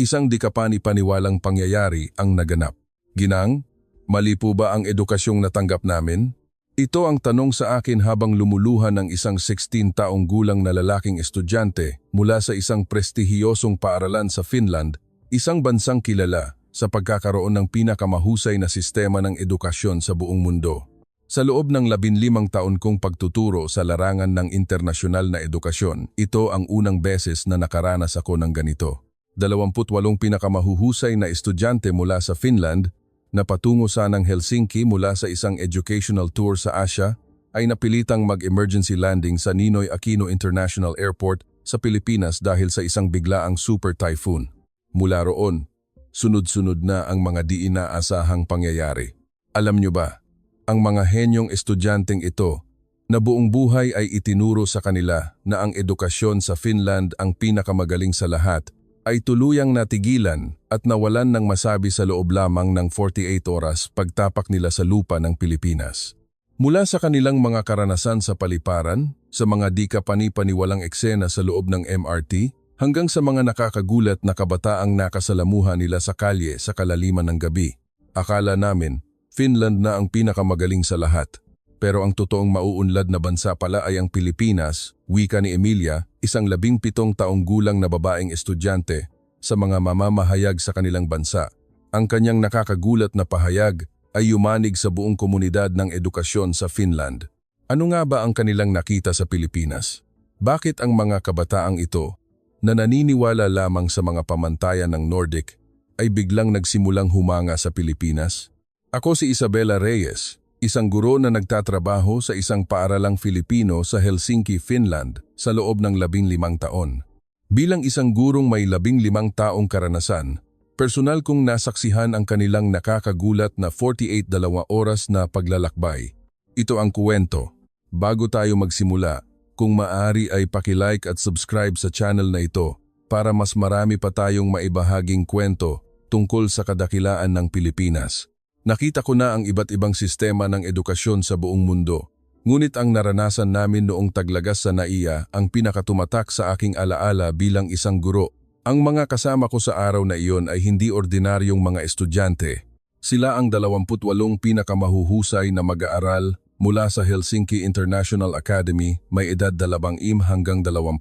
Isang di kapani-paniwalang pangyayari ang naganap. Ginang, mali po ba ang edukasyong natanggap namin? Ito ang tanong sa akin habang lumuluhan ng isang 16 taong gulang na lalaking estudyante mula sa isang prestihiyosong paaralan sa Finland, isang bansang kilala sa pagkakaroon ng pinakamahusay na sistema ng edukasyon sa buong mundo. Sa loob ng 15 taon kong pagtuturo sa larangan ng internasyonal na edukasyon, ito ang unang beses na nakaranas ako ng ganito. 28 pinakamahuhusay na estudyante mula sa Finland na patungo sanang Helsinki mula sa isang educational tour sa Asia ay napilitang mag-emergency landing sa Ninoy Aquino International Airport sa Pilipinas dahil sa isang biglaang super typhoon. Mula roon, sunod-sunod na ang mga di inaasahang pangyayari. Alam nyo ba? Ang mga henyong estudyanteng ito na buong buhay ay itinuro sa kanila na ang edukasyon sa Finland ang pinakamagaling sa lahat ay tuluyang natigilan at nawalan ng masabi sa loob lamang ng 48 oras pagtapak nila sa lupa ng Pilipinas. Mula sa kanilang mga karanasan sa paliparan, sa mga di kapani-paniwalang eksena sa loob ng MRT, hanggang sa mga nakakagulat na kabataang nakasalamuha nila sa kalye sa kalaliman ng gabi. Akala namin, Finland na ang pinakamagaling sa lahat. Pero ang totoong mauunlad na bansa pala ay ang Pilipinas, wika ni Emilia, isang 17 taong gulang na babaeng estudyante sa mga mamamahayag sa kanilang bansa. Ang kanyang nakakagulat na pahayag ay yumanig sa buong komunidad ng edukasyon sa Finland. Ano nga ba ang kanilang nakita sa Pilipinas? Bakit ang mga kabataang ito, na naniniwala lamang sa mga pamantayan ng Nordic, ay biglang nagsimulang humanga sa Pilipinas? Ako si Isabella Reyes, isang guro na nagtatrabaho sa isang paaralang Filipino sa Helsinki, Finland sa loob ng 15 taon. Bilang isang gurong may 15 taong karanasan, personal kong nasaksihan ang kanilang nakakagulat na 48 oras na paglalakbay. Ito ang kuwento. Bago tayo magsimula, kung maaari ay paki-like at subscribe sa channel na ito para mas marami pa tayong maibahaging kwento tungkol sa kadakilaan ng Pilipinas. Nakita ko na ang iba't ibang sistema ng edukasyon sa buong mundo. Ngunit ang naranasan namin noong taglagas sa NAIA ang pinakatumatak sa aking alaala bilang isang guro. Ang mga kasama ko sa araw na iyon ay hindi ordinaryong mga estudyante. Sila ang 28 pinakamahuhusay na mag-aaral mula sa Helsinki International Academy, may edad 20 hanggang 20.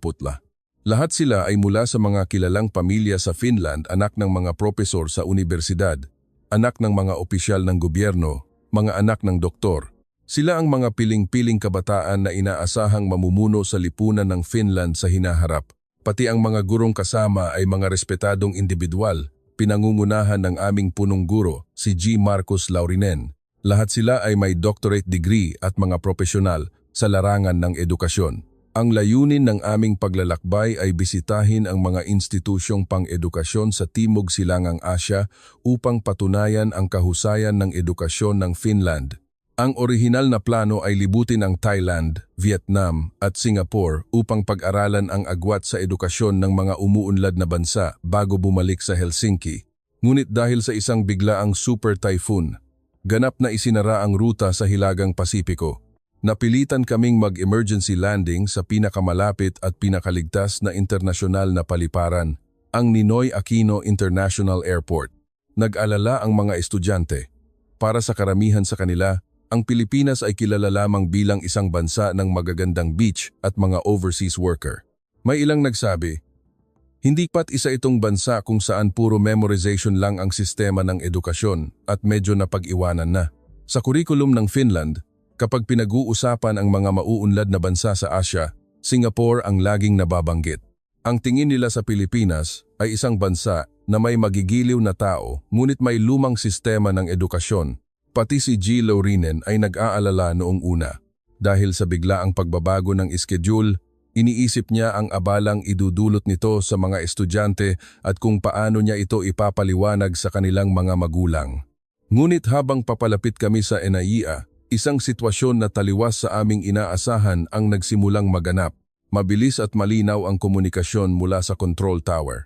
Lahat sila ay mula sa mga kilalang pamilya sa Finland, anak ng mga propesor sa universidad, anak ng mga opisyal ng gobyerno, mga anak ng doktor. Sila ang mga piling-piling kabataan na inaasahang mamumuno sa lipunan ng Finland sa hinaharap. Pati ang mga gurong kasama ay mga respetadong individual, pinangungunahan ng aming punong guro, si G. Marcus Laurinen. Lahat sila ay may doctorate degree at mga profesional sa larangan ng edukasyon. Ang layunin ng aming paglalakbay ay bisitahin ang mga institusyong pang-edukasyon sa Timog Silangang Asya upang patunayan ang kahusayan ng edukasyon ng Finland. Ang orihinal na plano ay libutin ang Thailand, Vietnam at Singapore upang pag-aralan ang agwat sa edukasyon ng mga umuunlad na bansa bago bumalik sa Helsinki. Ngunit dahil sa isang biglaang super typhoon, ganap na isinara ang ruta sa Hilagang Pasipiko. Napilitan kaming mag-emergency landing sa pinakamalapit at pinakaligtas na internasyonal na paliparan, ang Ninoy Aquino International Airport. Nag-alala ang mga estudyante. Para sa karamihan sa kanila, ang Pilipinas ay kilala lamang bilang isang bansa ng magagandang beach at mga overseas worker. May ilang nagsabi, hindi pat isa itong bansa kung saan puro memorization lang ang sistema ng edukasyon at medyo napag-iwanan na. Sa kurikulum ng Finland, kapag pinag-uusapan ang mga mauunlad na bansa sa Asia, Singapore ang laging nababanggit. Ang tingin nila sa Pilipinas ay isang bansa na may magigiliw na tao ngunit may lumang sistema ng edukasyon. Pati si G. Laurinen ay nag-aalala noong una. Dahil sa biglaang pagbabago ng schedule, iniisip niya ang abalang idudulot nito sa mga estudyante at kung paano niya ito ipapaliwanag sa kanilang mga magulang. Ngunit habang papalapit kami sa NAIA, isang sitwasyon na taliwas sa aming inaasahan ang nagsimulang maganap. Mabilis at malinaw ang komunikasyon mula sa control tower.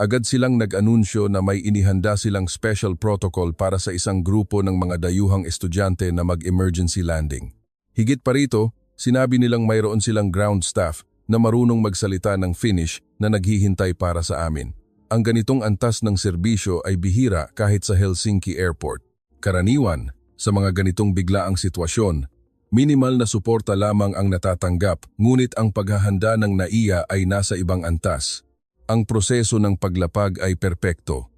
Agad silang nag-anunsyo na may inihanda silang special protocol para sa isang grupo ng mga dayuhang estudyante na mag-emergency landing. Higit pa rito, sinabi nilang mayroon silang ground staff na marunong magsalita ng Finnish na naghihintay para sa amin. Ang ganitong antas ng serbisyo ay bihira kahit sa Helsinki Airport. Karaniwan, sa mga ganitong biglaang sitwasyon, minimal na suporta lamang ang natatanggap, ngunit ang paghahanda ng NAIA ay nasa ibang antas. Ang proseso ng paglapag ay perpekto.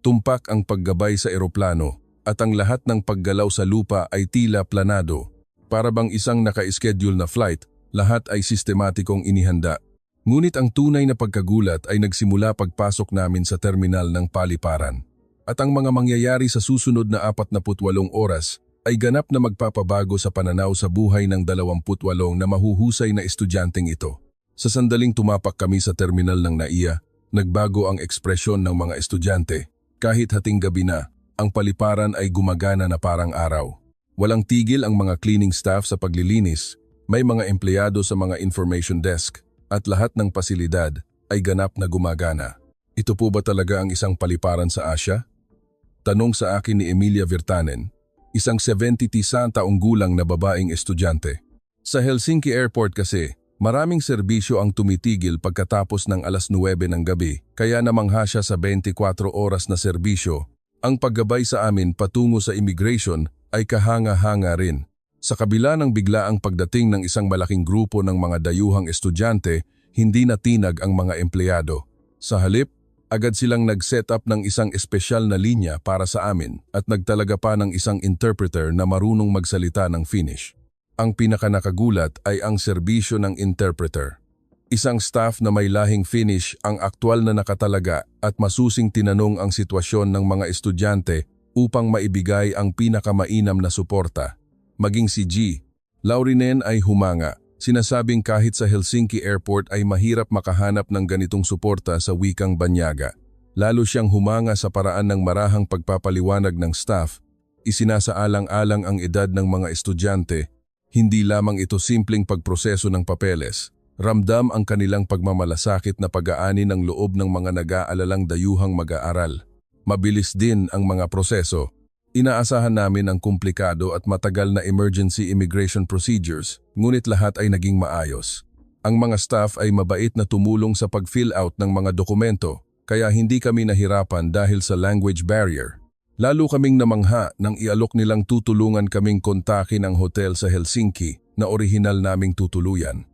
Tumpak ang paggabay sa eroplano at ang lahat ng paggalaw sa lupa ay tila planado. Para bang isang naka-schedule na flight, lahat ay sistematikong inihanda. Ngunit ang tunay na pagkagulat ay nagsimula pagpasok namin sa terminal ng paliparan. At ang mga mangyayari sa susunod na 48 oras ay ganap na magpapabago sa pananaw sa buhay ng 28 na mahuhusay na estudyanteng ito. Sa sandaling tumapak kami sa terminal ng NAIA, nagbago ang ekspresyon ng mga estudyante. Kahit hating gabi na, ang paliparan ay gumagana na parang araw. Walang tigil ang mga cleaning staff sa paglilinis, may mga empleyado sa mga information desk, at lahat ng pasilidad ay ganap na gumagana. Ito po ba talaga ang isang paliparan sa Asia? Tanong sa akin ni Emilia Virtanen, isang 70 taong gulang na babaeng estudyante. Sa Helsinki Airport kasi, maraming serbisyo ang tumitigil pagkatapos ng 9:00 ng gabi, kaya namangha siya sa 24 oras na serbisyo. Ang paggabay sa amin patungo sa immigration ay kahanga-hanga rin. Sa kabila ng biglaang pagdating ng isang malaking grupo ng mga dayuhang estudyante, hindi natinag ang mga empleyado. Sa halip, agad silang nag-set up ng isang espesyal na linya para sa amin at nagtalaga pa ng isang interpreter na marunong magsalita ng Finnish. Ang pinakanakagulat ay ang serbisyo ng interpreter. Isang staff na may lahing Finnish ang aktwal na nakatalaga at masusing tinanong ang sitwasyon ng mga estudyante upang maibigay ang pinakamainam na suporta. Maging si G. Laurinen ay humanga. Sinasabing kahit sa Helsinki Airport ay mahirap makahanap ng ganitong suporta sa wikang banyaga. Lalo siyang humanga sa paraan ng marahang pagpapaliwanag ng staff. Isinasaalang-alang ang edad ng mga estudyante. Hindi lamang ito simpleng pagproseso ng papeles. Ramdam ang kanilang pagmamalasakit na pag-aani ng loob ng mga nag-aalalang dayuhang mag-aaral. Mabilis din ang mga proseso. Inaasahan namin ang komplikado at matagal na emergency immigration procedures, ngunit lahat ay naging maayos. Ang mga staff ay mabait na tumulong sa pag-fill out ng mga dokumento, kaya hindi kami nahirapan dahil sa language barrier. Lalo kaming namangha nang ialok nilang tutulungan kaming kontakin ang hotel sa Helsinki na orihinal naming tutuluyan.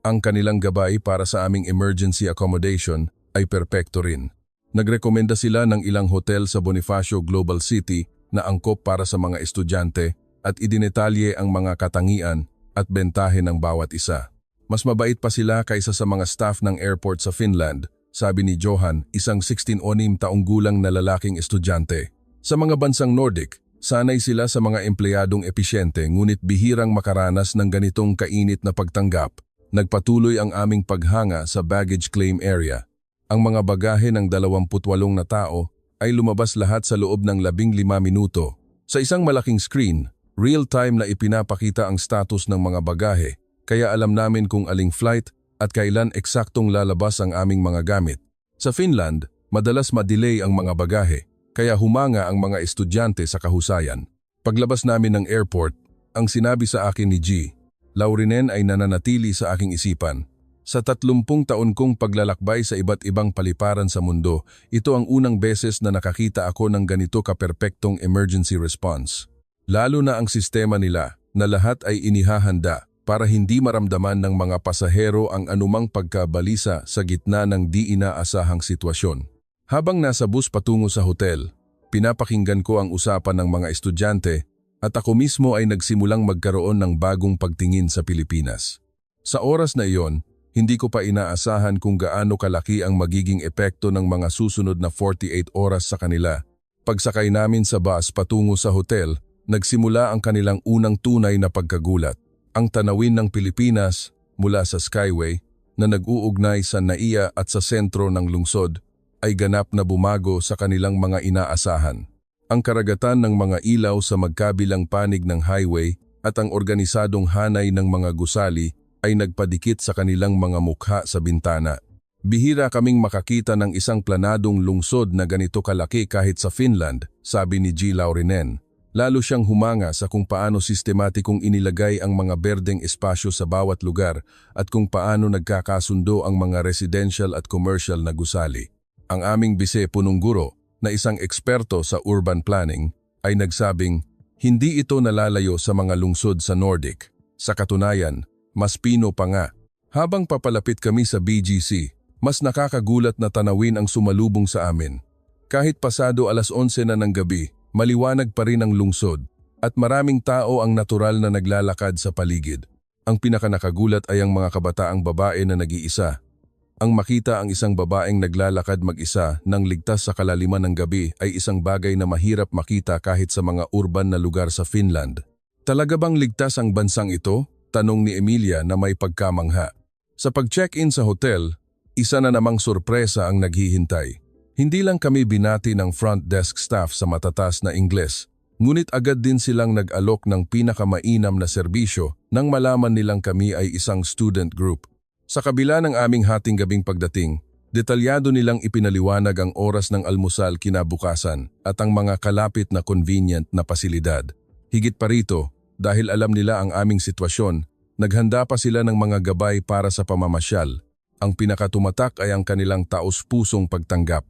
Ang kanilang gabay para sa aming emergency accommodation ay perpekto rin. Nagrekomenda sila ng ilang hotel sa Bonifacio Global City na angkop para sa mga estudyante at idinetalye ang mga katangian at bentahe ng bawat isa. Mas mabait pa sila kaysa sa mga staff ng airport sa Finland, sabi ni Johan, isang 16 taong gulang na lalaking estudyante. Sa mga bansang Nordic, sanay sila sa mga empleyadong episyente ngunit bihirang makaranas ng ganitong kainit na pagtanggap. Nagpatuloy ang aming paghanga sa baggage claim area. Ang mga bagahe ng 28 na tao ay lumabas lahat sa loob ng 15 minuto. Sa isang malaking screen, real-time na ipinapakita ang status ng mga bagahe, kaya alam namin kung aling flight at kailan eksaktong lalabas ang aming mga gamit. Sa Finland, madalas ma-delay ang mga bagahe, kaya humanga ang mga estudyante sa kahusayan. Paglabas namin ng airport, ang sinabi sa akin ni G. Laurinen ay nananatili sa aking isipan. Sa 30 taon kong paglalakbay sa iba't ibang paliparan sa mundo, ito ang unang beses na nakakita ako ng ganito kaperpektong emergency response. Lalo na ang sistema nila na lahat ay inihahanda para hindi maramdaman ng mga pasahero ang anumang pagkabalisa sa gitna ng di inaasahang sitwasyon. Habang nasa bus patungo sa hotel, pinapakinggan ko ang usapan ng mga estudyante at ako mismo ay nagsimulang magkaroon ng bagong pagtingin sa Pilipinas. Sa oras na iyon, hindi ko pa inaasahan kung gaano kalaki ang magiging epekto ng mga susunod na 48 oras sa kanila. Pagsakay namin sa bus patungo sa hotel, nagsimula ang kanilang unang tunay na pagkagulat. Ang tanawin ng Pilipinas mula sa Skyway na nag-uugnay sa NAIA at sa sentro ng lungsod ay ganap na bumago sa kanilang mga inaasahan. Ang karagatan ng mga ilaw sa magkabilang panig ng highway at ang organisadong hanay ng mga gusali ay nagpadikit sa kanilang mga mukha sa bintana. Bihira kaming makakita ng isang planadong lungsod na ganito kalaki kahit sa Finland, sabi ni G. Laurinen. Lalo siyang humanga sa kung paano sistematikong inilagay ang mga berdeng espasyo sa bawat lugar at kung paano nagkakasundo ang mga residential at commercial na gusali. Ang aming bise-punong guro na isang eksperto sa urban planning ay nagsabing hindi ito nalalayo sa mga lungsod sa Nordic. Sa katunayan, mas pino pa nga. Habang papalapit kami sa BGC, mas nakakagulat na tanawin ang sumalubong sa amin. Kahit pasado 11:00 na ng gabi, maliwanag pa rin ang lungsod at maraming tao ang natural na naglalakad sa paligid. Ang pinakanakagulat ay ang mga kabataang babae na nag-iisa. Ang makita ang isang babaeng naglalakad mag-isa nang ligtas sa kalaliman ng gabi ay isang bagay na mahirap makita kahit sa mga urban na lugar sa Finland. Talaga bang ligtas ang bansang ito? Tanong ni Emilia na may pagkamangha. Sa pag-check-in sa hotel, isa na namang sorpresa ang naghihintay. Hindi lang kami binati ng front desk staff sa matatas na Ingles, ngunit agad din silang nag-alok ng pinakamainam na serbisyo nang malaman nilang kami ay isang student group. Sa kabila ng aming hating gabing pagdating, detalyado nilang ipinaliwanag ang oras ng almusal kinabukasan at ang mga kalapit na convenient na pasilidad. Higit pa rito, dahil alam nila ang aming sitwasyon, naghanda pa sila ng mga gabay para sa pamamasyal. Ang pinakatumatak ay ang kanilang taos-pusong pagtanggap.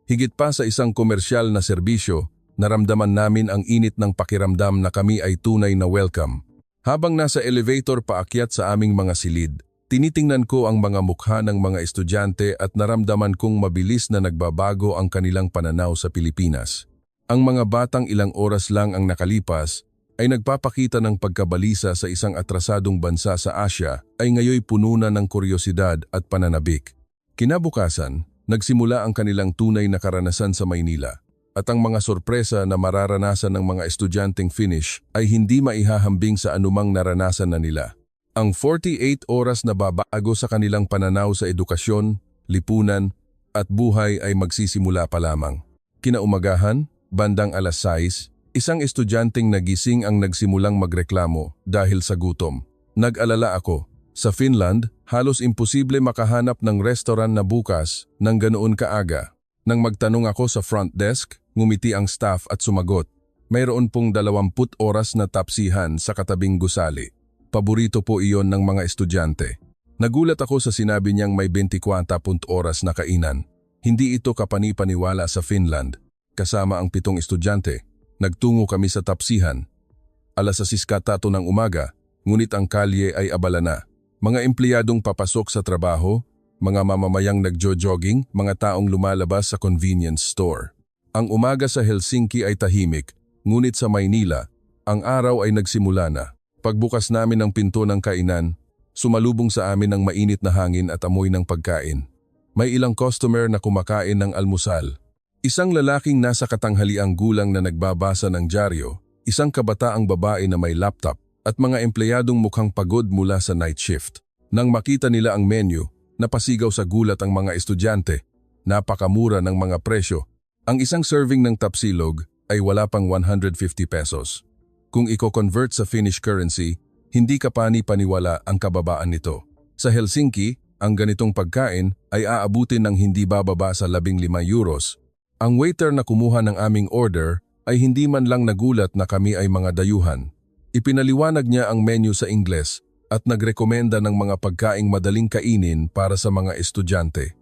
Higit pa sa isang komersyal na serbisyo, naramdaman namin ang init ng pakiramdam na kami ay tunay na welcome. Habang nasa elevator paakyat sa aming mga silid, tinitingnan ko ang mga mukha ng mga estudyante at naramdaman kong mabilis na nagbabago ang kanilang pananaw sa Pilipinas. Ang mga batang ilang oras lang ang nakalipas ay nagpapakita ng pagkabalisa sa isang atrasadong bansa sa Asya ay ngayoy puno na ng kuryosidad at pananabik. Kinabukasan, nagsimula ang kanilang tunay na karanasan sa Maynila at ang mga sorpresa na mararanasan ng mga estudyanteng Finnish ay hindi maihahambing sa anumang naranasan na nila. Ang 48 oras na babago sa kanilang pananaw sa edukasyon, lipunan at buhay ay magsisimula pa lamang. Kinaumagahan, bandang 6:00, isang estudyanteng nagising ang nagsimulang magreklamo dahil sa gutom. Nag-alala ako. Sa Finland, halos imposible makahanap ng restaurant na bukas ng ganoon kaaga. Nang magtanong ako sa front desk, ngumiti ang staff at sumagot. Mayroon pong 20 oras na tapsihan sa katabing gusali. Paborito po iyon ng mga estudyante. Nagulat ako sa sinabi niyang may 24 oras na kainan. Hindi ito kapani-paniwala sa Finland. Kasama ang 7 estudyante, nagtungo kami sa tapsihan. 6:00 ng umaga, ngunit ang kalye ay abala na. Mga empleyadong papasok sa trabaho, mga mamamayang nagjo-jogging, mga taong lumalabas sa convenience store. Ang umaga sa Helsinki ay tahimik, ngunit sa Maynila, ang araw ay nagsimula na. Pagbukas namin ng pinto ng kainan, sumalubong sa amin ang mainit na hangin at amoy ng pagkain. May ilang customer na kumakain ng almusal. Isang lalaking nasa katanghaliang gulang na nagbabasa ng dyaryo, isang kabataang babae na may laptop, at mga empleyadong mukhang pagod mula sa night shift. Nang makita nila ang menu, napasigaw sa gulat ang mga estudyante. Napakamura ng mga presyo. Ang isang serving ng tapsilog ay wala pang 150 pesos. Kung i-convert sa Finnish currency, hindi ka pani-paniwala ang kababaan nito. Sa Helsinki, ang ganitong pagkain ay aabutin ng hindi bababa sa 15 euros. Ang waiter na kumuha ng aming order ay hindi man lang nagulat na kami ay mga dayuhan. Ipinaliwanag niya ang menu sa Ingles at nagrekomenda ng mga pagkaing madaling kainin para sa mga estudyante.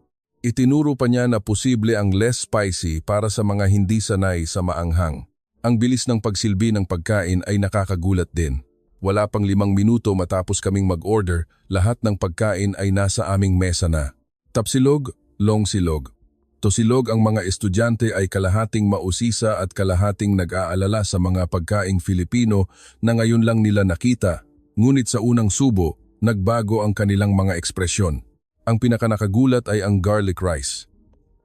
Itinuro pa niya na posible ang less spicy para sa mga hindi sanay sa maanghang. Ang bilis ng pagsilbi ng pagkain ay nakakagulat din. Wala pang 5 minuto matapos kaming mag-order, lahat ng pagkain ay nasa aming mesa na. Tapsilog, longsilog. Tosilog ang mga estudyante ay kalahating mausisa at kalahating nag-aalala sa mga pagkaing Filipino na ngayon lang nila nakita, ngunit sa unang subo, nagbago ang kanilang mga ekspresyon. Ang pinakanakagulat ay ang garlic rice.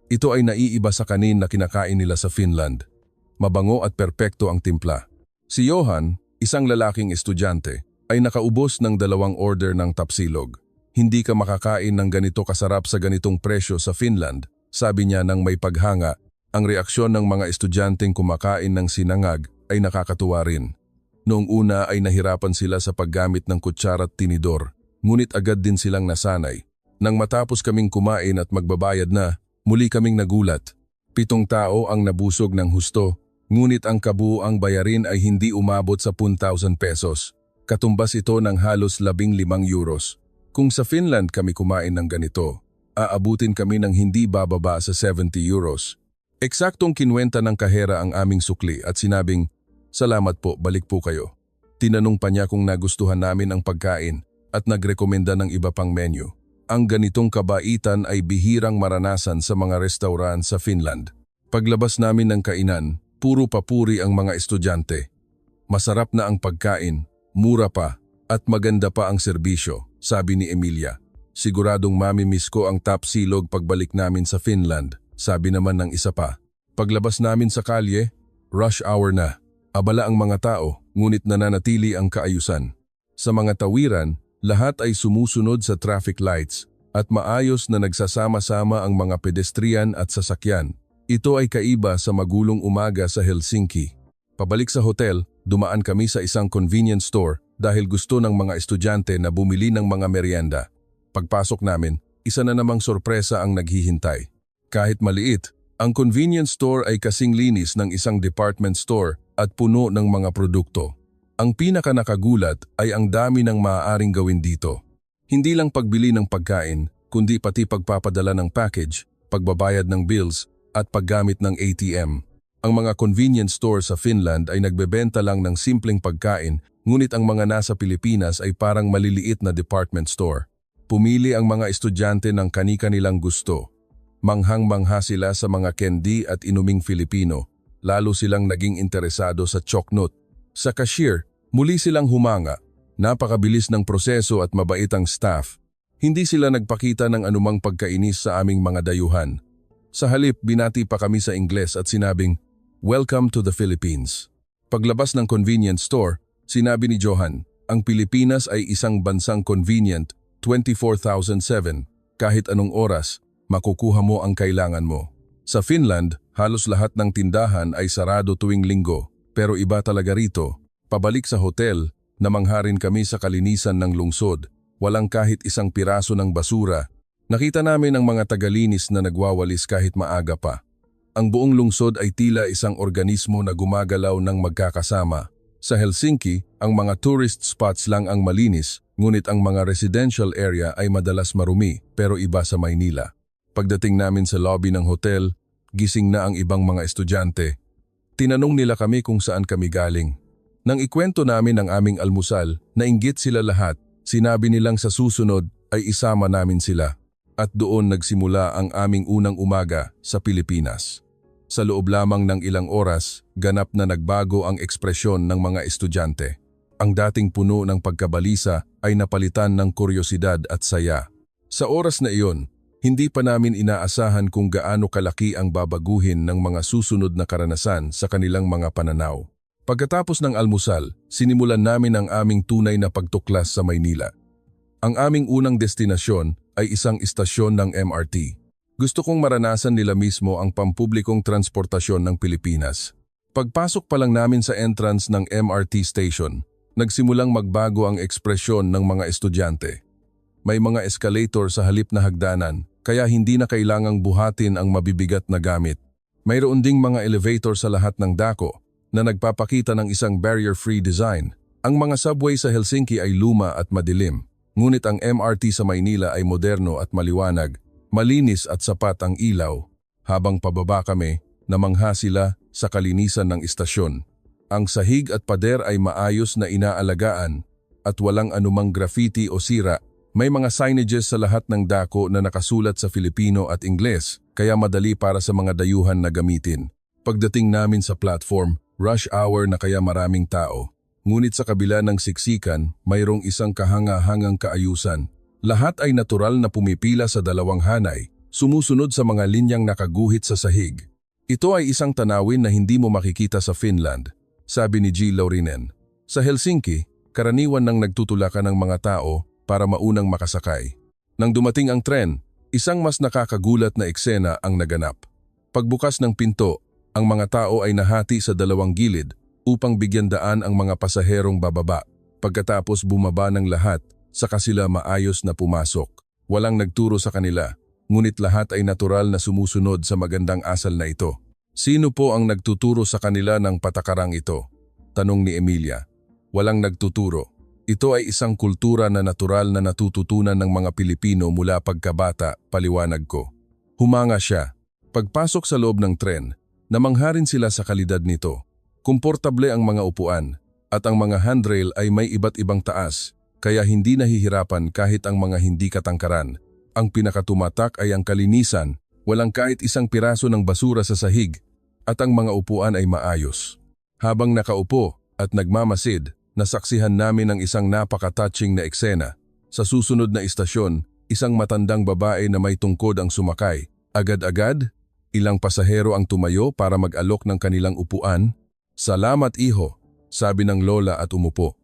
Ito ay naiiba sa kanin na kinakain nila sa Finland. Mabango at perpekto ang timpla. Si Johan, isang lalaking estudyante, ay nakaubos ng 2 order ng tapsilog. Hindi ka makakain ng ganito kasarap sa ganitong presyo sa Finland, sabi niya nang may paghanga. Ang reaksyon ng mga estudyanteng kumakain ng sinangag ay nakakatuwa rin. Noong una ay nahirapan sila sa paggamit ng kutsara at tinidor, ngunit agad din silang nasanay. Nang matapos kaming kumain at magbabayad na, muli kaming nagulat. 7 tao ang nabusog ng husto. Ngunit ang kabuuang bayarin ay hindi umabot sa 10,000 pesos. Katumbas ito ng halos 15 euros. Kung sa Finland kami kumain ng ganito, aabutin kami ng hindi bababa sa 70 euros. Eksaktong kinwenta ng kahera ang aming sukli at sinabing, "Salamat po, balik po kayo." Tinanong pa niya kung nagustuhan namin ang pagkain at nagrekomenda ng iba pang menu. Ang ganitong kabaitan ay bihirang maranasan sa mga restaurant sa Finland. Paglabas namin ng kainan, puro papuri ang mga estudyante. Masarap na ang pagkain, mura pa, at maganda pa ang serbisyo, sabi ni Emilia. Siguradong mamimiss ko ang top silog pagbalik namin sa Finland, sabi naman ng isa pa. Paglabas namin sa kalye, rush hour na. Abala ang mga tao, ngunit nananatili ang kaayusan. Sa mga tawiran, lahat ay sumusunod sa traffic lights at maayos na nagsasama-sama ang mga pedestrian at sasakyan. Ito ay kaiba sa magulong umaga sa Helsinki. Pabalik sa hotel, dumaan kami sa isang convenience store dahil gusto ng mga estudyante na bumili ng mga merienda. Pagpasok namin, isa na namang sorpresa ang naghihintay. Kahit maliit, ang convenience store ay kasing linis ng isang department store at puno ng mga produkto. Ang pinakanakagulat ay ang dami ng maaaring gawin dito. Hindi lang pagbili ng pagkain, kundi pati pagpapadala ng package, pagbabayad ng bills, at paggamit ng ATM. Ang mga convenience store sa Finland ay nagbebenta lang ng simpleng pagkain, ngunit ang mga nasa Pilipinas ay parang maliliit na department store. Pumili ang mga estudyante ng kani-kanilang gusto. Manghang-mangha sila sa mga candy at inuming Filipino, lalo silang naging interesado sa choknot. Sa cashier, muli silang humanga. Napakabilis ng proseso at mabait ang staff. Hindi sila nagpakita ng anumang pagkainis sa aming mga dayuhan. Sa halip, binati pa kami sa Ingles at sinabing, "Welcome to the Philippines." Paglabas ng convenience store, sinabi ni Johan, ang Pilipinas ay isang bansang convenient 24/7. Kahit anong oras, makukuha mo ang kailangan mo. Sa Finland, halos lahat ng tindahan ay sarado tuwing linggo, pero iba talaga rito. Pabalik sa hotel, namangharin kami sa kalinisan ng lungsod. Walang kahit isang piraso ng basura. Nakita namin ang mga tagalinis na nagwawalis kahit maaga pa. Ang buong lungsod ay tila isang organismo na gumagalaw ng magkakasama. Sa Helsinki, ang mga tourist spots lang ang malinis, ngunit ang mga residential area ay madalas marumi, pero iba sa Maynila. Pagdating namin sa lobby ng hotel, gising na ang ibang mga estudyante. Tinanong nila kami kung saan kami galing. Nang ikwento namin ang aming almusal, nainggit sila lahat. Sinabi nilang sa susunod ay isama namin sila. At doon nagsimula ang aming unang umaga sa Pilipinas. Sa loob lamang ng ilang oras, ganap na nagbago ang ekspresyon ng mga estudyante. Ang dating puno ng pagkabalisa ay napalitan ng kuryosidad at saya. Sa oras na iyon, hindi pa namin inaasahan kung gaano kalaki ang babaguhin ng mga susunod na karanasan sa kanilang mga pananaw. Pagkatapos ng almusal, sinimulan namin ang aming tunay na pagtuklas sa Maynila. Ang aming unang destinasyon ay isang istasyon ng MRT. Gusto kong maranasan nila mismo ang pampublikong transportasyon ng Pilipinas. Pagpasok pa lang namin sa entrance ng MRT station, nagsimulang magbago ang ekspresyon ng mga estudyante. May mga escalator sa halip na hagdanan, kaya hindi na kailangang buhatin ang mabibigat na gamit. Mayroon ding mga elevator sa lahat ng dako na nagpapakita ng isang barrier-free design. Ang mga subway sa Helsinki ay luma at madilim, ngunit ang MRT sa Maynila ay moderno at maliwanag, malinis at sapat ang ilaw. Habang pababa kami, namangha sila sa kalinisan ng istasyon. Ang sahig at pader ay maayos na inaalagaan at walang anumang graffiti o sira. May mga signages sa lahat ng dako na nakasulat sa Filipino at Ingles, kaya madali para sa mga dayuhan na gamitin. Pagdating namin sa platform, rush hour na kaya maraming tao. Ngunit sa kabila ng siksikan, mayroong isang kahanga-hangang kaayusan. Lahat ay natural na pumipila sa dalawang hanay, sumusunod sa mga linyang nakaguhit sa sahig. Ito ay isang tanawin na hindi mo makikita sa Finland, sabi ni G. Laurinen. Sa Helsinki, karaniwan nang nagtutulakan ng mga tao para maunang makasakay. Nang dumating ang tren, isang mas nakakagulat na eksena ang naganap. Pagbukas ng pinto, ang mga tao ay nahati sa dalawang gilid upang bigyan daan ang mga pasaherong bababa. Pagkatapos bumaba ng lahat, saka sila maayos na pumasok. Walang nagturo sa kanila, ngunit lahat ay natural na sumusunod sa magandang asal na ito. Sino po ang nagtuturo sa kanila ng patakarang ito? Tanong ni Emilia. Walang nagtuturo. Ito ay isang kultura na natural na natututunan ng mga Pilipino mula pagkabata, paliwanag ko. Humanga siya. Pagpasok sa loob ng tren, namangha rin sila sa kalidad nito. Komportable ang mga upuan at ang mga handrail ay may iba't ibang taas, kaya hindi nahihirapan kahit ang mga hindi katangkaran. Ang pinakatumatak ay ang kalinisan, walang kahit isang piraso ng basura sa sahig, at ang mga upuan ay maayos. Habang nakaupo at nagmamasid, nasaksihan namin ang isang napaka-touching na eksena. Sa susunod na istasyon, isang matandang babae na may tungkod ang sumakay. Agad-agad, ilang pasahero ang tumayo para mag-alok ng kanilang upuan. "Salamat iho," sabi ng lola at umupo.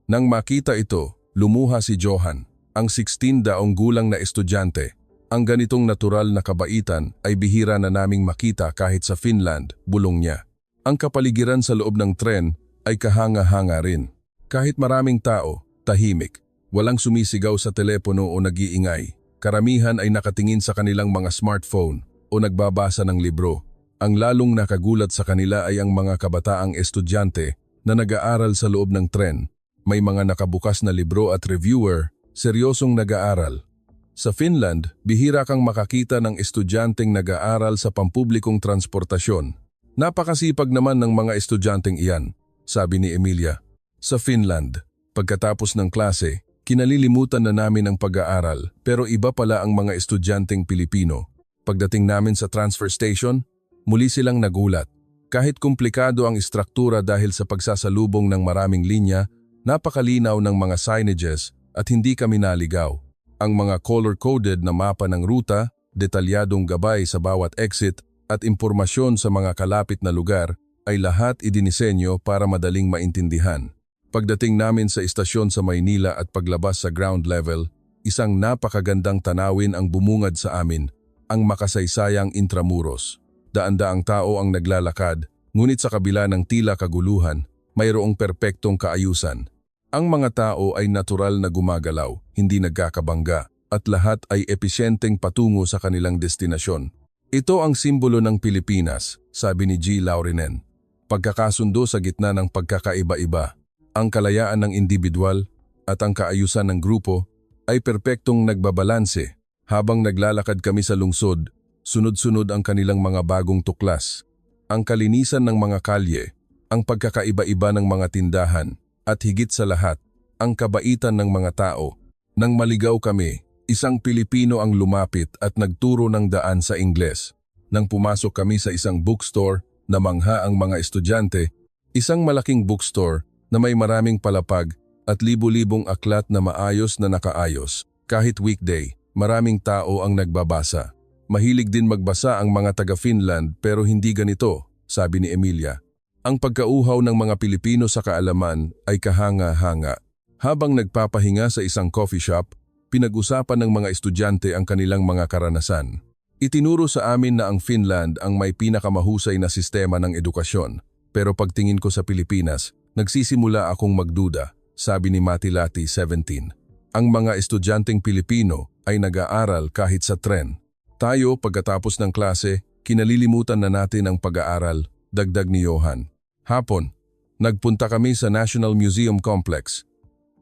Nang makita ito, lumuha si Johan, ang 16 daong gulang na estudyante. Ang ganitong natural na kabaitan ay bihira na naming makita kahit sa Finland, bulong niya. Ang kapaligiran sa loob ng tren ay kahanga-hanga rin. Kahit maraming tao, tahimik. Walang sumisigaw sa telepono o nag-iingay. Karamihan ay nakatingin sa kanilang mga smartphone o nagbabasa ng libro. Ang lalong nakagulat sa kanila ay ang mga kabataang estudyante na nag-aaral sa loob ng tren. May mga nakabukas na libro at reviewer, seryosong nag-aaral. Sa Finland, bihira kang makakita ng estudyanteng nag-aaral sa pampublikong transportasyon. Napakasipag naman ng mga estudyanteng iyan, sabi ni Emilia. Sa Finland, pagkatapos ng klase, kinalilimutan na namin ang pag-aaral pero iba pala ang mga estudyanteng Pilipino. Pagdating namin sa transfer station, muli silang nagulat. Kahit komplikado ang istruktura dahil sa pagsasalubong ng maraming linya, napakalinaw ng mga signages at hindi kami naligaw. Ang mga color-coded na mapa ng ruta, detalyadong gabay sa bawat exit at impormasyon sa mga kalapit na lugar ay lahat idinisenyo para madaling maintindihan. Pagdating namin sa istasyon sa Maynila at paglabas sa ground level, isang napakagandang tanawin ang bumungad sa amin, ang makasaysayang Intramuros. Daan-daang tao ang naglalakad, ngunit sa kabila ng tila kaguluhan, mayroong perpektong kaayusan. Ang mga tao ay natural na gumagalaw, hindi nagkakabangga, at lahat ay episyenteng patungo sa kanilang destinasyon. Ito ang simbolo ng Pilipinas, sabi ni G. Laurinen. Pagkakasundo sa gitna ng pagkakaiba-iba. Ang kalayaan ng individual at ang kaayusan ng grupo ay perpektong nagbabalanse. Habang naglalakad kami sa lungsod, sunod-sunod ang kanilang mga bagong tuklas. Ang kalinisan ng mga kalye, ang pagkakaiba-iba ng mga tindahan, at higit sa lahat, ang kabaitan ng mga tao. Nang maligaw kami, isang Pilipino ang lumapit at nagturo ng daan sa Ingles. Nang pumasok kami sa isang bookstore, namangha ang mga estudyante, isang malaking bookstore na may maraming palapag at libu-libong aklat na maayos na nakaayos. Kahit weekday, maraming tao ang nagbabasa. Mahilig din magbasa ang mga taga-Finland pero hindi ganito, sabi ni Emilia. Ang pagkauhaw ng mga Pilipino sa kaalaman ay kahanga-hanga. Habang nagpapahinga sa isang coffee shop, pinag-usapan ng mga estudyante ang kanilang mga karanasan. Itinuro sa amin na ang Finland ang may pinakamahusay na sistema ng edukasyon. Pero pagtingin ko sa Pilipinas, nagsisimula akong magduda, sabi ni Matilati, 17. Ang mga estudyanteng Pilipino ay nag-aaral kahit sa tren. Tayo, pagkatapos ng klase, kinalilimutan na natin ang pag-aaral, dagdag ni Johan. Hapon, nagpunta kami sa National Museum Complex.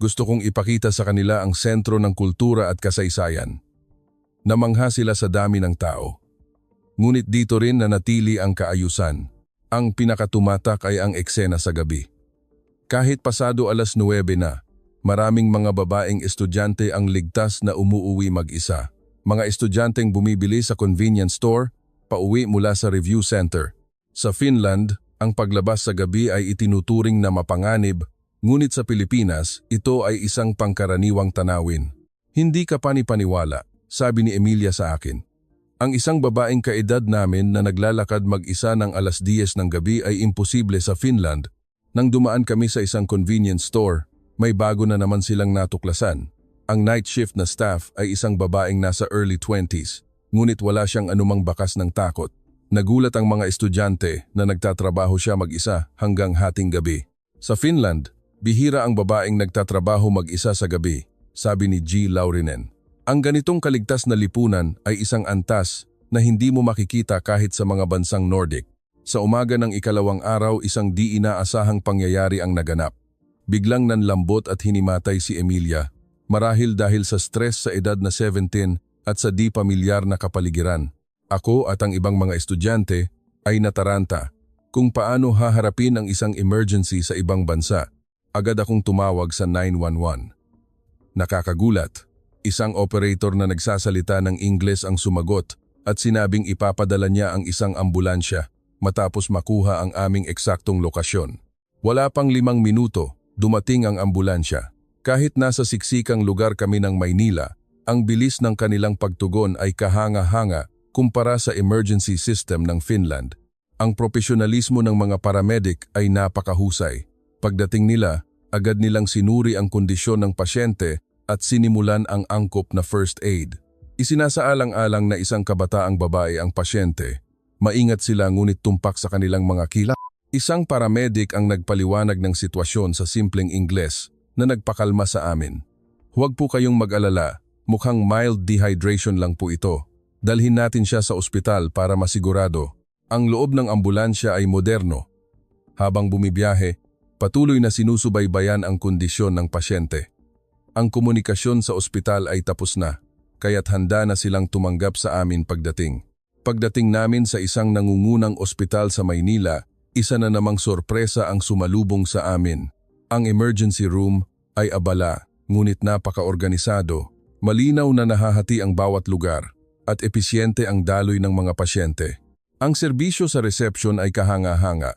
Gusto kong ipakita sa kanila ang sentro ng kultura at kasaysayan. Namangha sila sa dami ng tao. Ngunit dito rin nanatili ang kaayusan. Ang pinakatumatak ay ang eksena sa gabi. Kahit pasado 9:00 na, maraming mga babaeng estudyante ang ligtas na umuuwi mag-isa. Mga estudyanteng bumibili sa convenience store, pauwi mula sa review center. Sa Finland, ang paglabas sa gabi ay itinuturing na mapanganib, ngunit sa Pilipinas, ito ay isang pangkaraniwang tanawin. Hindi ka panipaniwala, sabi ni Emilia sa akin. Ang isang babaeng kaedad namin na naglalakad mag-isa ng 10:00 ng gabi ay imposible sa Finland. Nang dumaan kami sa isang convenience store, may bago na naman silang natuklasan. Ang night shift na staff ay isang babaeng nasa early 20s, ngunit wala siyang anumang bakas ng takot. Nagulat ang mga estudyante na nagtatrabaho siya mag-isa hanggang hating gabi. Sa Finland, bihira ang babaeng nagtatrabaho mag-isa sa gabi, sabi ni G. Laurinen. Ang ganitong kaligtas na lipunan ay isang antas na hindi mo makikita kahit sa mga bansang Nordic. Sa umaga ng ikalawang araw, isang di inaasahang pangyayari ang naganap. Biglang nanlambot at hinimatay si Emilia, marahil dahil sa stress sa edad na 17 at sa di pamilyar na kapaligiran. Ako at ang ibang mga estudyante ay nataranta kung paano haharapin ang isang emergency sa ibang bansa. Agad akong tumawag sa 911. Nakakagulat, isang operator na nagsasalita ng Ingles ang sumagot at sinabing ipapadala niya ang isang ambulansya matapos makuha ang aming eksaktong lokasyon. Wala pang 5 minuto, dumating ang ambulansya. Kahit nasa siksikang lugar kami ng Maynila, ang bilis ng kanilang pagtugon ay kahanga-hanga kumpara sa emergency system ng Finland. Ang profesionalismo ng mga paramedic ay napakahusay. Pagdating nila, agad nilang sinuri ang kondisyon ng pasyente at sinimulan ang angkop na first aid. Isinasaalang-alang na isang kabataang babae ang pasyente. Maingat sila ngunit tumpak sa kanilang mga kilay. Isang paramedic ang nagpaliwanag ng sitwasyon sa simpleng Ingles na nagpakalma sa amin. Huwag po kayong mag-alala, mukhang mild dehydration lang po ito. Dalhin natin siya sa ospital para masigurado. Ang loob ng ambulansya ay moderno. Habang bumibiyahe, patuloy na sinusubaybayan ang kondisyon ng pasyente. Ang komunikasyon sa ospital ay tapos na, kaya't handa na silang tumanggap sa amin pagdating. Pagdating namin sa isang nangungunang ospital sa Maynila, isa na namang sorpresa ang sumalubong sa amin. Ang emergency room ay abala, ngunit napaka-organisado. Malinaw na nahahati ang bawat lugar at episyente ang daloy ng mga pasyente. Ang serbisyo sa reception ay kahanga-hanga.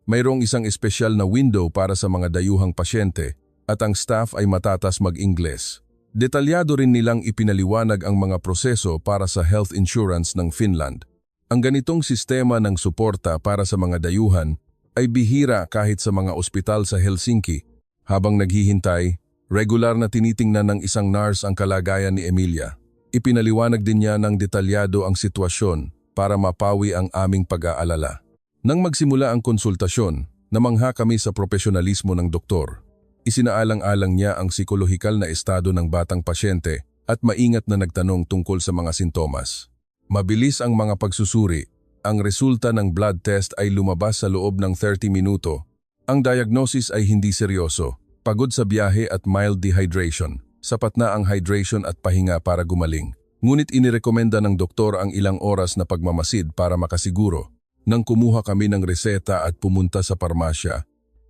Mayroong isang espesyal na window para sa mga dayuhang pasyente at ang staff ay matatas mag-Ingles. Detalyado rin nilang ipinaliwanag ang mga proseso para sa health insurance ng Finland. Ang ganitong sistema ng suporta para sa mga dayuhan ay bihira kahit sa mga ospital sa Helsinki. Habang naghihintay, regular na tinitingnan ng isang nurse ang kalagayan ni Emilia. Ipinaliwanag din niya ng detalyado ang sitwasyon para mapawi ang aming pag-aalala. Nang magsimula ang konsultasyon, namangha kami sa profesionalismo ng doktor. Isinaalang-alang niya ang psikolohikal na estado ng batang pasyente at maingat na nagtanong tungkol sa mga sintomas. Mabilis ang mga pagsusuri. Ang resulta ng blood test ay lumabas sa loob ng 30 minuto. Ang diagnosis ay hindi seryoso, pagod sa biyahe at mild dehydration. Sapat na ang hydration at pahinga para gumaling. Ngunit inirekomenda ng doktor ang ilang oras na pagmamasid para makasiguro. Nang kumuha kami ng reseta at pumunta sa parmasya,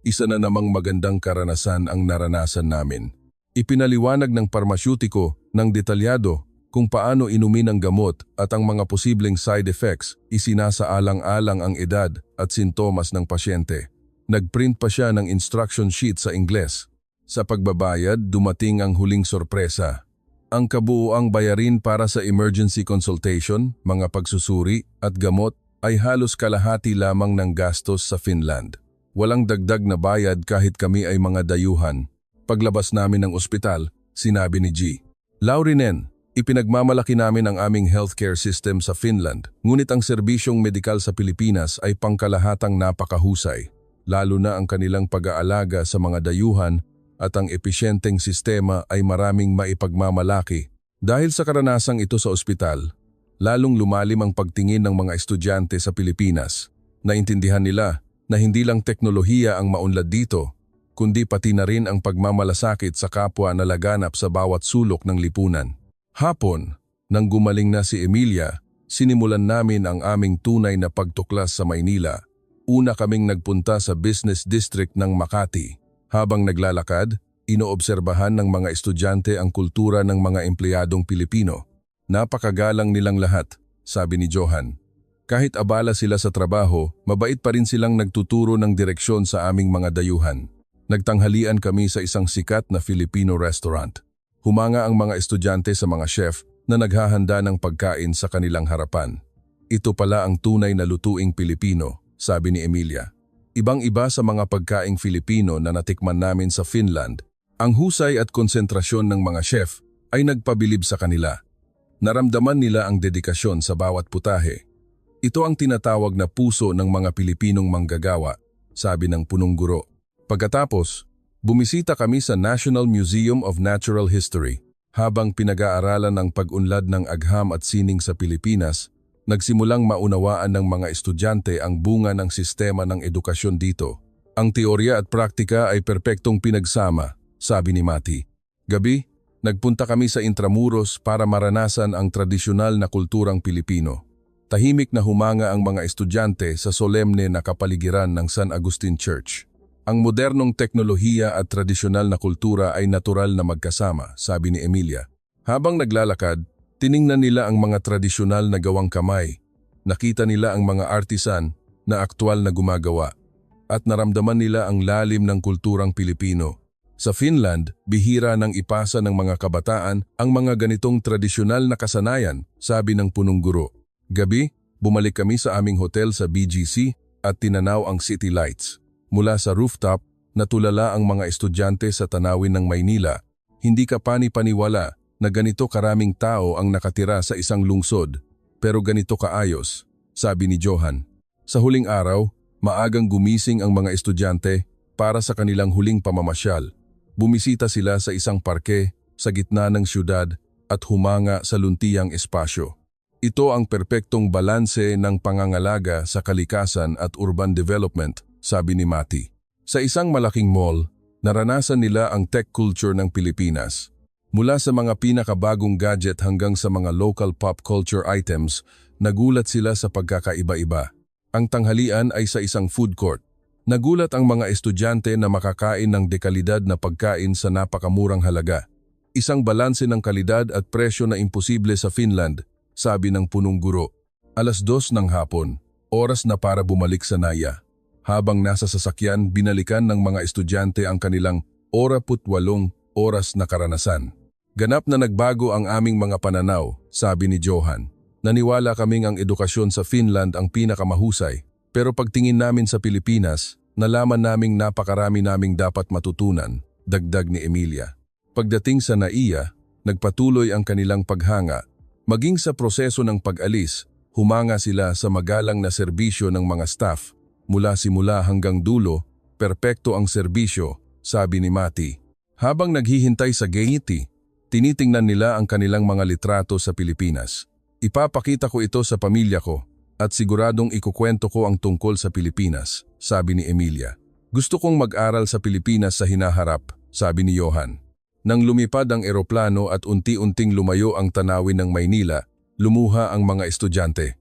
isa na namang magandang karanasan ang naranasan namin. Ipinaliwanag ng parmasyutiko ng detalyado kung paano inumin ang gamot at ang mga posibleng side effects. Isinasaalang-alang ang edad at sintomas ng pasyente. Nagprint pa siya ng instruction sheet sa Ingles. Sa pagbabayad, dumating ang huling sorpresa. Ang kabuuang bayarin para sa emergency consultation, mga pagsusuri at gamot ay halos kalahati lamang ng gastos sa Finland. Walang dagdag na bayad kahit kami ay mga dayuhan. Paglabas namin ng ospital, sinabi ni G. Laurinen, ipinagmamalaki namin ang aming healthcare system sa Finland, ngunit ang serbisyong medikal sa Pilipinas ay pangkalahatang napakahusay, lalo na ang kanilang pag-aalaga sa mga dayuhan at ang episyenteng sistema ay maraming maipagmamalaki. Dahil sa karanasang ito sa ospital, lalong lumalim ang pagtingin ng mga estudyante sa Pilipinas. Naintindihan nila na hindi lang teknolohiya ang maunlad dito, kundi pati na rin ang pagmamalasakit sa kapwa na laganap sa bawat sulok ng lipunan. Hapon, nang gumaling na si Emilia, sinimulan namin ang aming tunay na pagtuklas sa Maynila. Una kaming nagpunta sa business district ng Makati. Habang naglalakad, inoobserbahan ng mga estudyante ang kultura ng mga empleyadong Pilipino. Napakagalang nilang lahat, sabi ni Johan. Kahit abala sila sa trabaho, mabait pa rin silang nagtuturo ng direksyon sa aming mga dayuhan. Nagtanghalian kami sa isang sikat na Filipino restaurant. Humanga ang mga estudyante sa mga chef na naghahanda ng pagkain sa kanilang harapan. Ito pala ang tunay na lutuing Pilipino, sabi ni Emilia. Ibang-iba sa mga pagkaing Filipino na natikman namin sa Finland, ang husay at konsentrasyon ng mga chef ay nagpabilib sa kanila. Naramdaman nila ang dedikasyon sa bawat putahe. Ito ang tinatawag na puso ng mga Pilipinong manggagawa, sabi ng punong guro. Pagkatapos, bumisita kami sa National Museum of Natural History. Habang pinag-aaralan ang pag-unlad ng agham at sining sa Pilipinas, nagsimulang maunawaan ng mga estudyante ang bunga ng sistema ng edukasyon dito. Ang teorya at praktika ay perpektong pinagsama, sabi ni Mati. Gabi, nagpunta kami sa Intramuros para maranasan ang tradisyonal na kulturang Pilipino. Tahimik na humanga ang mga estudyante sa solemne na kapaligiran ng San Agustin Church. Ang modernong teknolohiya at tradisyonal na kultura ay natural na magkasama, sabi ni Emilia. Habang naglalakad, tiningnan nila ang mga tradisyonal na gawang kamay. Nakita nila ang mga artisan na aktwal na gumagawa. At naramdaman nila ang lalim ng kulturang Pilipino. Sa Finland, bihira nang ipasa ng mga kabataan ang mga ganitong tradisyonal na kasanayan, sabi ng punong guro. Gabi, bumalik kami sa aming hotel sa BGC at tinanaw ang city lights. Mula sa rooftop, natulala ang mga estudyante sa tanawin ng Maynila. Hindi ka pani-paniwala na ganito karaming tao ang nakatira sa isang lungsod, pero ganito kaayos, sabi ni Johan. Sa huling araw, maagang gumising ang mga estudyante para sa kanilang huling pamamasyal. Bumisita sila sa isang parke sa gitna ng syudad at humanga sa luntiyang espasyo. Ito ang perpektong balanse ng pangangalaga sa kalikasan at urban development, sabi ni Mati. Sa isang malaking mall, naranasan nila ang tech culture ng Pilipinas. Mula sa mga pinakabagong gadget hanggang sa mga local pop culture items, nagulat sila sa pagkakaiba-iba. Ang tanghalian ay sa isang food court. Nagulat ang mga estudyante na makakain ng dekalidad na pagkain sa napakamurang halaga. Isang balanse ng kalidad at presyo na imposible sa Finland, sabi ng punong guro. 2:00 ng hapon, oras na para bumalik sa Naya. Habang nasa sasakyan, binalikan ng mga estudyante ang kanilang 48 oras na karanasan. Ganap na nagbago ang aming mga pananaw, sabi ni Johan. Naniwala kaming ang edukasyon sa Finland ang pinakamahusay, pero pagtingin namin sa Pilipinas, nalaman naming napakarami naming dapat matutunan, dagdag ni Emilia. Pagdating sa Naiya, nagpatuloy ang kanilang paghanga. Maging sa proseso ng pag-alis, humanga sila sa magalang na serbisyo ng mga staff. Mula simula hanggang dulo, perpekto ang serbisyo, sabi ni Mati. Habang naghihintay sa gate, tinitingnan nila ang kanilang mga litrato sa Pilipinas. Ipapakita ko ito sa pamilya ko at siguradong ikukwento ko ang tungkol sa Pilipinas, sabi ni Emilia. Gusto kong mag-aral sa Pilipinas sa hinaharap, sabi ni Johan. Nang lumipad ang eroplano at unti-unting lumayo ang tanawin ng Maynila, lumuha ang mga estudyante.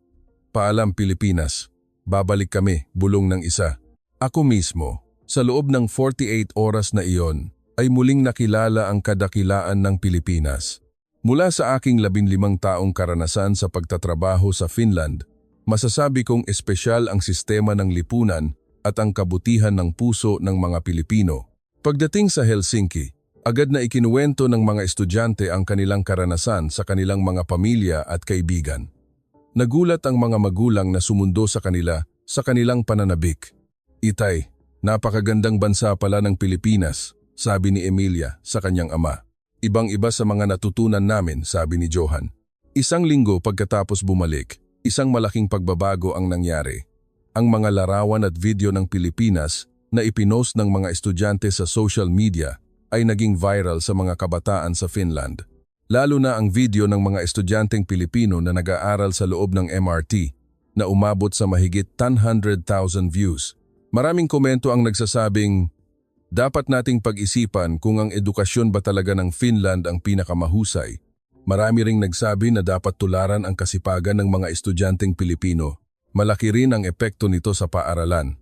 Paalam Pilipinas, babalik kami, bulong ng isa. Ako mismo, sa loob ng 48 oras na iyon, ay muling nakilala ang kadakilaan ng Pilipinas. Mula sa aking 15 taong karanasan sa pagtatrabaho sa Finland, masasabi kong espesyal ang sistema ng lipunan at ang kabutihan ng puso ng mga Pilipino. Pagdating sa Helsinki, agad na ikinuwento ng mga estudyante ang kanilang karanasan sa kanilang mga pamilya at kaibigan. Nagulat ang mga magulang na sumundo sa kanila sa kanilang pananabik. Itay, napakagandang bansa pala ng Pilipinas, sabi ni Emilia sa kanyang ama. Ibang-iba sa mga natutunan namin, sabi ni Johan. Isang linggo pagkatapos bumalik, isang malaking pagbabago ang nangyari. Ang mga larawan at video ng Pilipinas na ipinost ng mga estudyante sa social media ay naging viral sa mga kabataan sa Finland. Lalo na ang video ng mga estudyanteng Pilipino na nag-aaral sa loob ng MRT na umabot sa mahigit 100,000 views. Maraming komento ang nagsasabing, dapat nating pag-isipan kung ang edukasyon ba talaga ng Finland ang pinakamahusay. Marami ring nagsabi na dapat tularan ang kasipagan ng mga estudyanteng Pilipino. Malaki rin ang epekto nito sa paaralan.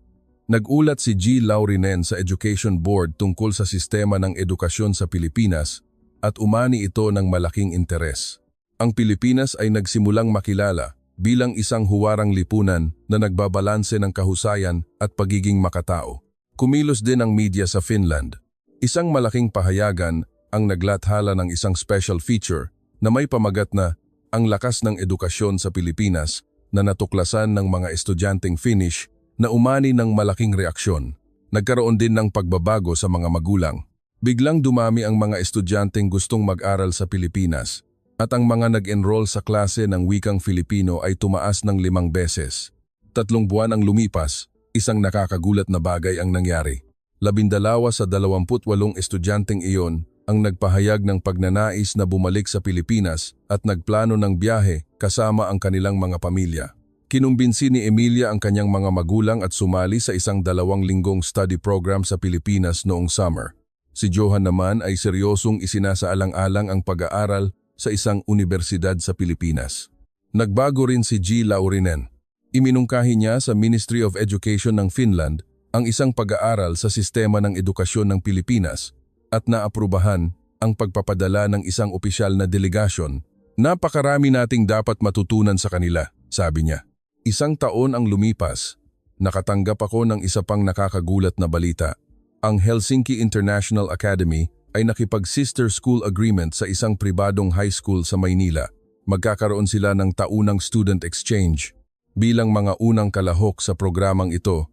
Nag-ulat si G. Laurinen sa Education Board tungkol sa sistema ng edukasyon sa Pilipinas at umani ito ng malaking interes. Ang Pilipinas ay nagsimulang makilala bilang isang huwarang lipunan na nagbabalanse ng kahusayan at pagiging makatao. Kumilos din ang media sa Finland. Isang malaking pahayagan ang naglathala ng isang special feature na may pamagat na ang lakas ng edukasyon sa Pilipinas na natuklasan ng mga estudyanteng Finnish na umani ng malaking reaksyon. Nagkaroon din ng pagbabago sa mga magulang. Biglang dumami ang mga estudyanteng gustong mag-aral sa Pilipinas at ang mga nag-enroll sa klase ng wikang Filipino ay tumaas ng 5 beses. 3 buwan ang lumipas, isang nakakagulat na bagay ang nangyari. 12 sa 28 estudyanteng iyon ang nagpahayag ng pagnanais na bumalik sa Pilipinas at nagplano ng biyahe kasama ang kanilang mga pamilya. Kinumbinsi ni Emilia ang kanyang mga magulang at sumali sa isang 2 linggong study program sa Pilipinas noong summer. Si Johan naman ay seryosong isinasaalang-alang ang pag-aaral sa isang universidad sa Pilipinas. Nagbago rin si G. Laurinen. Iminungkahi niya sa Ministry of Education ng Finland ang isang pag-aaral sa sistema ng edukasyon ng Pilipinas at naaprubahan ang pagpapadala ng isang opisyal na delegasyon. Napakarami nating dapat matutunan sa kanila, sabi niya. 1 taon ang lumipas, nakatanggap ako ng isa pang nakakagulat na balita. Ang Helsinki International Academy ay nakipag-sister school agreement sa isang pribadong high school sa Maynila. Magkakaroon sila ng taunang student exchange. Bilang mga unang kalahok sa programang ito,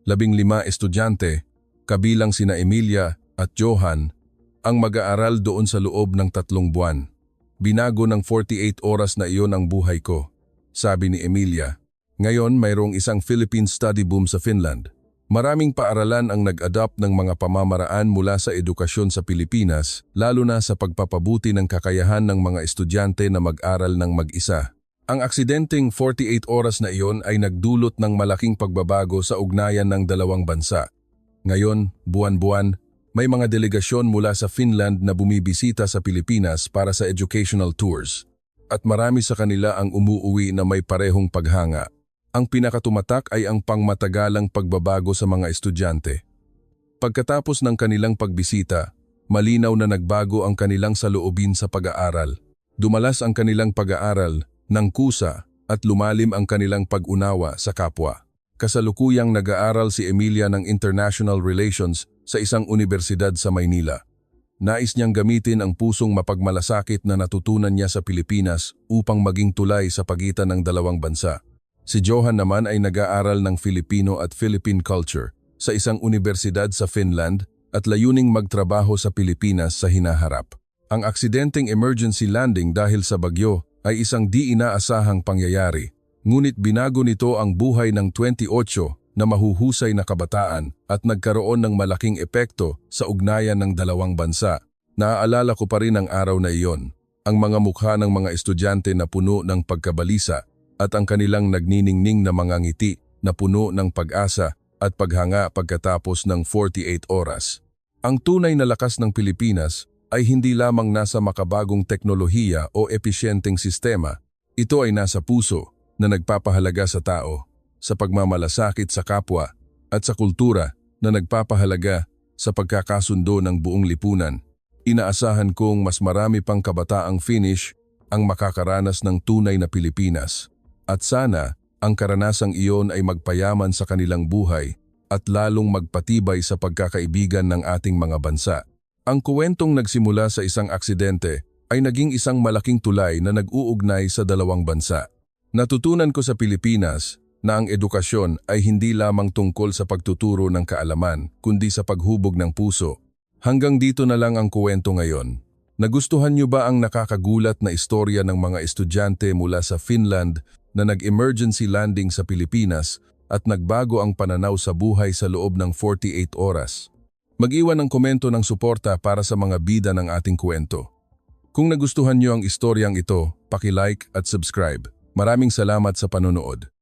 15 estudyante, kabilang sina Emilia at Johan, ang mag-aaral doon sa loob ng 3 buwan. Binago ng 48 oras na iyon ang buhay ko, sabi ni Emilia. Ngayon mayroong isang Philippine study boom sa Finland. Maraming paaralan ang nag-adopt ng mga pamamaraan mula sa edukasyon sa Pilipinas, lalo na sa pagpapabuti ng kakayahan ng mga estudyante na mag-aral ng mag-isa. Ang aksidenteng 48 oras na iyon ay nagdulot ng malaking pagbabago sa ugnayan ng 2 bansa. Ngayon, buwan-buwan, may mga delegasyon mula sa Finland na bumibisita sa Pilipinas para sa educational tours. At marami sa kanila ang umuuwi na may parehong paghanga. Ang pinakatumatak ay ang pangmatagalang pagbabago sa mga estudyante. Pagkatapos ng kanilang pagbisita, malinaw na nagbago ang kanilang saloobin sa pag-aaral. Dumalas ang kanilang pag-aaral ng kusa at lumalim ang kanilang pag-unawa sa kapwa. Kasalukuyang nag-aaral si Emilia ng International Relations sa isang universidad sa Maynila. Nais niyang gamitin ang pusong mapagmalasakit na natutunan niya sa Pilipinas upang maging tulay sa pagitan ng 2 bansa. Si Johan naman ay nag-aaral ng Filipino at Philippine culture sa isang universidad sa Finland at layuning magtrabaho sa Pilipinas sa hinaharap. Ang aksidenteng emergency landing dahil sa bagyo ay isang di inaasahang pangyayari, ngunit binago nito ang buhay ng 28 na mahuhusay na kabataan at nagkaroon ng malaking epekto sa ugnayan ng 2 bansa. Naaalala ko pa rin ang araw na iyon, ang mga mukha ng mga estudyante na puno ng pagkabalisa at ang kanilang nagniningning na mga ngiti na puno ng pag-asa at paghanga pagkatapos ng 48 oras. Ang tunay na lakas ng Pilipinas ay hindi lamang nasa makabagong teknolohiya o episyenteng sistema. Ito ay nasa puso na nagpapahalaga sa tao, sa pagmamalasakit sa kapwa at sa kultura na nagpapahalaga sa pagkakasundo ng buong lipunan. Inaasahan kong mas marami pang kabataang Finnish ang makakaranas ng tunay na Pilipinas. At sana, ang karanasang iyon ay magpayaman sa kanilang buhay at lalong magpatibay sa pagkakaibigan ng ating mga bansa. Ang kuwentong nagsimula sa isang aksidente ay naging isang malaking tulay na nag-uugnay sa 2 bansa. Natutunan ko sa Pilipinas na ang edukasyon ay hindi lamang tungkol sa pagtuturo ng kaalaman, kundi sa paghubog ng puso. Hanggang dito na lang ang kuwento ngayon. Nagustuhan niyo ba ang nakakagulat na istorya ng mga estudyante mula sa Finland na nag-emergency landing sa Pilipinas at nagbago ang pananaw sa buhay sa loob ng 48 oras? Mag-iwan ng komento ng suporta para sa mga bida ng ating kwento. Kung nagustuhan niyo ang istoryang ito, paki-like at subscribe. Maraming salamat sa panonood.